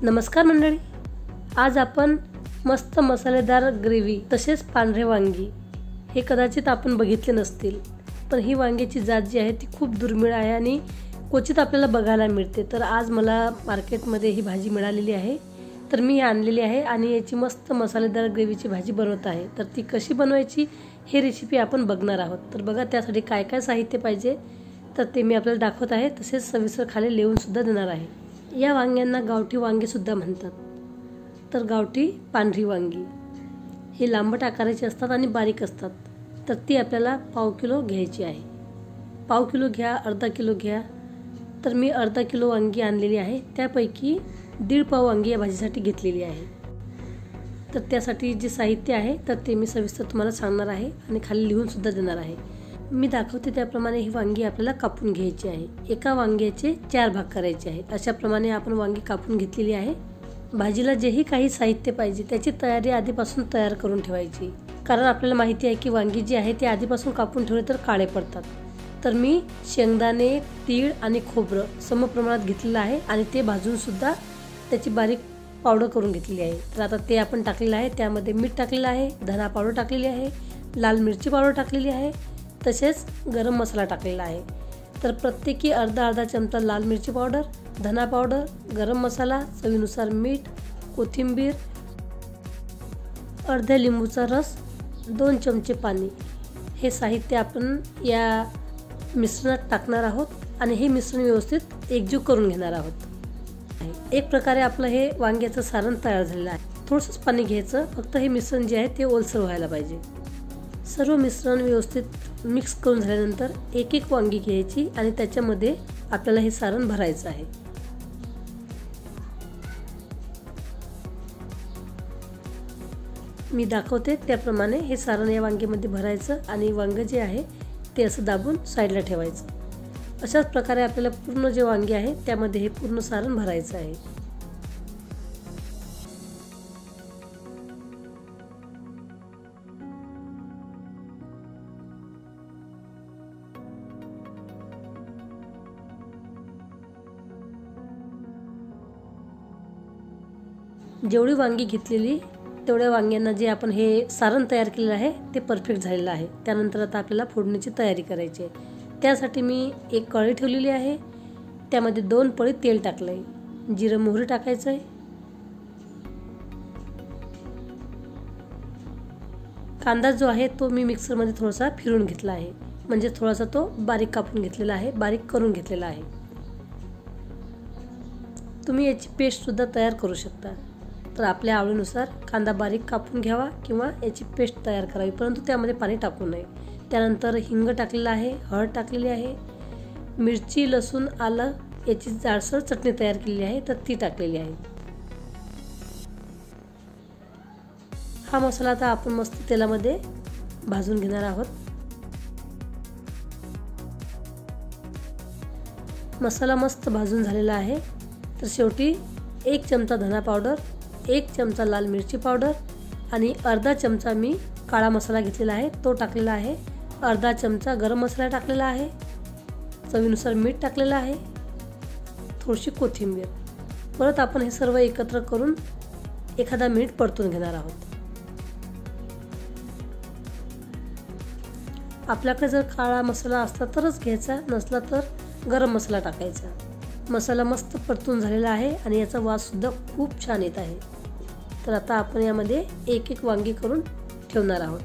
नमस्कार मंडळी, आज आपण मस्त मसालेदार ग्रेव्ही तसेच पांढरे वांगी हे कदाचित आपण बघितले नसतील, पण ही वांग्याची जात जी आहे ती खूप दुर्मिळ आहे आणि क्वचित आपल्याला बघायला मिळते। तर आज मला मार्केटमध्ये ही भाजी मिळालेली आहे, तर मी आणलेली आहे आणि याची मस्त मसालेदार ग्रेव्हीची भाजी बनवत आहे। तर ती कशी बनवायची हे रेसिपी आपण बघणार आहोत। तर बघा त्यासाठी काय काय साहित्य पाहिजे तर ते मी आपल्याला दाखवत आहे, तसेच सविस्तर खाली लिहून सुद्धा देणार आहे। या वांग्यांना गावठी वांगे सुद्धा म्हणतात। तर गावठी पांढरी वांगी हे लांबट आकाराची असतात आणि बारीक असतात। तर ती आपल्याला पाव किलो घ्यायची आहे। पाव किलो घ्या, अर्धा किलो घ्या। तर मी अर्धा किलो वांगी आणलेली आहे, त्यापैकी 1.5 पाव वांगी या भाजीसाठी घेतलेली आहे। तर त्यासाठी जे साहित्य आहे तर ते मी सविस्तर तुम्हाला सांगणार आहे आणि खाली लिहून सुद्धा देणार आहे। मी दाखवते त्याप्रमाणे ही वांगी आपल्याला कापून घ्यायची आहे। एका वांग्याचे 4 भाग करायचे आहेत। अशा प्रमाणे आपण वांगी कापून घेतलेली आहे। भाजीला जेही काही साहित्य पाहिजे त्याची तयारी आधीपासून तयार करून ठेवायची, कारण आपल्याला माहिती आहे की वांगी जी आहे ते आधीपासून कापून ठेवले तर काळे पडतात। तर मी शेंगदाणे, तीळ आणि खोबरं समप्रमाणात घेतलेलं आहे आणि ते भाजून सुद्धा त्याची बारीक पावडर करून घेतलेली आहे। तर आता ते आपण टाकलेलं आहे। त्यामध्ये मीठ टाकलेलं आहे, धना पावडर टाकलेली आहे, लाल मिरची पावडर टाकलेली आहे, तसेच गरम मसाला टाकलेला आहे। तर प्रत्येकी अर्धा चमचा लाल मिरची पावडर, धना पावडर, गरम मसाला, चवीनुसार मीठ, कोथिंबीर, अर्ध्या लिंबूचा रस, 2 चमचे पाणी हे साहित्य आपण या मिश्रणात टाकणार आहोत आणि हे मिश्रण व्यवस्थित एकजीव करून घेणार आहोत। एक प्रकारे आपलं हे वांग्याचं सारण तयार झालेलं आहे। थोडंसं पाणी घ्यायचं, फक्त हे मिश्रण जे आहे ते ओलसर व्हायला पाहिजे। सर्व मिश्रण व्यवस्थित मिक्स करून झाल्यानंतर एक एक वांगी घ्यायची आणि त्याच्यामध्ये आपल्याला हे सारण भरायचं आहे। मी दाखवते त्याप्रमाणे हे सारण या वांग्यामध्ये भरायचं आणि वांग जे आहे ते असं दाबून साईडला ठेवायचं। अशाच प्रकारे आपल्याला पूर्ण जे वांगी आहे त्यामध्ये हे पूर्ण सारण भरायचं आहे। जेवढी वांगी घेतलेली तेवढ्या वांग्यांना जे आपण हे सारण तयार केलेलं आहे ते परफेक्ट झालेलं आहे। त्यानंतर आता आपल्याला फोडणीची तयारी करायची आहे। त्यासाठी मी एक कढई ठेवलेली आहे, त्यामध्ये 2 पळी तेल टाकलं आहे, जिरं मोहरी टाकायचं आहे, कांदा जो आहे तो मी मिक्सरमध्ये थोडासा फिरून घेतला आहे, म्हणजे थोडासा तो बारीक कापून घेतलेला आहे, बारीक करून घेतलेला आहे। तुम्ही याची पेस्ट सुद्धा तयार करू शकता। तर आपल्या आवडीनुसार कांदा बारीक कापून घ्यावा किंवा याची पेस्ट तयार करावी, परंतु त्यामध्ये पाणी टाकू नये। त्यानंतर हिंग टाकलेला आहे, हळद टाकलेली आहे, मिरची, लसूण, आलं याची जाडसर चटणी तयार केलेली आहे तर ती टाकलेली आहे। हा मसाला आता आपण मस्त तेलामध्ये भाजून घेणार आहोत। मसाला मस्त भाजून झालेला आहे। तर शेवटी 1 चमचा धना पावडर, 1 चमचा लाल मिरची पावडर आणि अर्धा चमचा मी काळा मसाला घेतलेला आहे तो टाकलेला आहे, अर्धा चमचा गरम मसाला टाकलेला आहे, चवीनुसार मीठ टाकलेलं आहे, थोडीशी कोथिंबीर। परत आपण हे सर्व एकत्र करून 1 मिनिट परतून घेणार आहोत। आपल्याकडे जर काळा मसाला असला तरच घ्यायचा, नसला तर गरम मसाला टाकायचा। मसाला मस्त परतून झालेला आहे आणि याचा वास सुद्धा खूप छान येत आहे। तर आता आपण यामध्ये एक एक वांगी करून ठेवणार आहोत।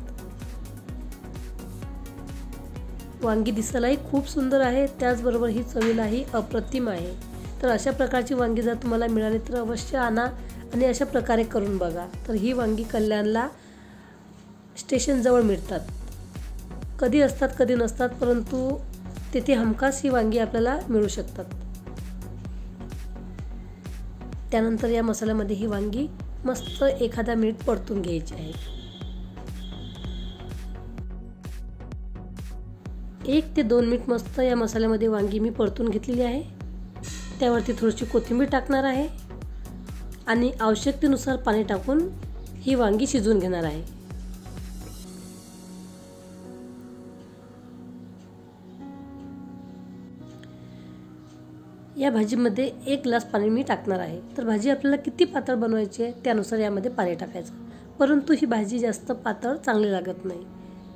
वांगी दिसायलाही खूप सुंदर आहे, त्याचबरोबर ही चवीलाही अप्रतिम आहे। तर अशा प्रकारची वांगी जर तुम्हाला मिळाली तर अवश्य आणा आणि अशा प्रकारे करून बघा। तर ही वांगी कल्याणला स्टेशन जवळ मिळतात, कधी असतात कधी नसतात, परंतु तेथे हमखास ही वांगी आपल्याला मिळू शकतात। त्यानंतर या मसाल्यामध्ये ही वांगी मस्त 1 मिनिट परतून घ्यायची आहे। 1 ते 2 मिनिट मस्त या मसाल्यामध्ये वांगी मी परतून घेतलेली आहे। त्यावरती थोडीशी कोथिंबीर टाकणार आहे आणि आवश्यकतेनुसार पाणी टाकून ही वांगी शिजवून घेणार आहे। या भाजीमध्ये 1 ग्लास पाणी मी टाकणार आहे. तर भाजी आपल्याला किती पातळ बनवायची आहे त्यानुसार यामध्ये पाणी टाकायचं. परंतु ही भाजी जास्त पातळ चांगली लागत नाही,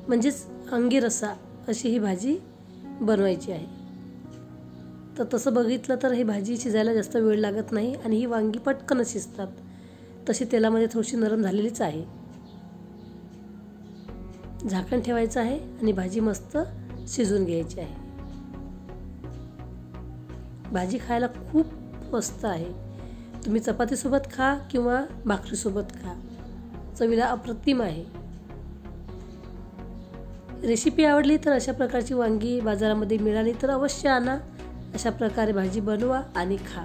म्हणजेच अंगी रस्सा अशी ही भाजी बनवायची आहे. तर तसं बघितलं तर ही भाजी शिजायला जास्त वेळ लागत नाही आणि ही वांगी पटकन शिजतात. तशी तेलामध्ये थोडीशी नरम झालेलीच आहे. झाकण ठेवायचं आहे आणि भाजी मस्त शिजून घ्यायची आहे. भाजी खायला खूप मस्त आहे. तुम्ही चपातीसोबत खा किंवा भाकरीसोबत खा, चवीला अप्रतिम आहे. रेसिपी आवडली तर अशा प्रकारची वांगी बाजारामध्ये मिळाली तर अवश्य आणा. अशा प्रकारे भाजी बनवा आणि खा.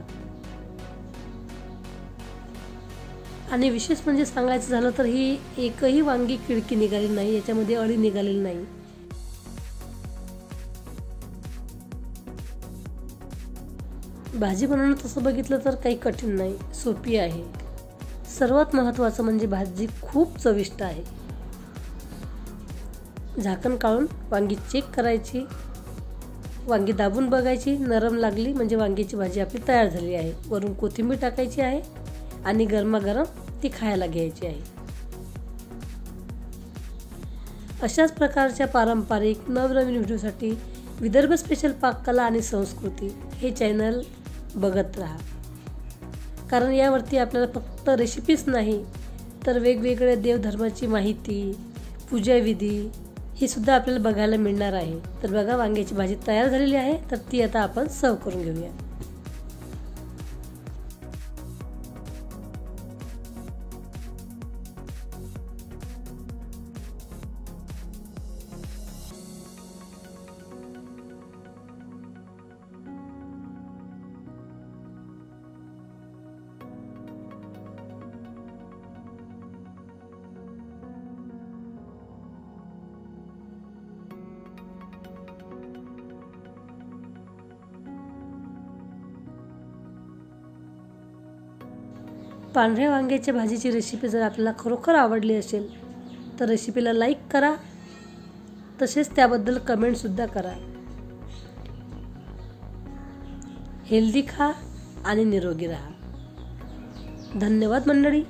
आणि विशेष म्हणजे सांगायचं झालं तर ही एकही वांगी किडकी निघाली नाही, याच्यामध्ये अळी निघालेली नाही. भाजी बनवणं तसं बघितलं तर काही कठीण नाही, सोपी आहे. सर्वात महत्त्वाचं म्हणजे भाजी खूप चविष्ट आहे. झाकण काढून वांगी चेक करायची, वांगी दाबून बघायची, नरम लागली म्हणजे वांग्याची भाजी आपली तयार झाली आहे. वरून कोथिंबीर टाकायची आहे आणि गरमागरम ती खायला घ्यायची आहे. अशाच प्रकारच्या पारंपरिक नवनवीन व्हिडिओसाठी विदर्भ स्पेशल पाककला आणि संस्कृती हे चॅनल बघत राहा. कारण यावरती आपल्याला फक्त रेसिपीच नाही तर वेगवेगळ्या देवधर्माची माहिती, पूजाविधी ही सुद्धा आपल्याला बघायला मिळणार आहे. तर बघा, वांग्याची भाजी तयार झालेली आहे. तर ती आता आपण सर्व करून घेऊया. पांढऱ्या वांग्याच्या भाजीची रेसिपी जर आपल्याला खरोखर आवडली असेल तर रेसिपीला लाईक करा, तसेच त्याबद्दल कमेंटसुद्धा करा. हेल्दी खा आणि निरोगी राहा. धन्यवाद मंडळी.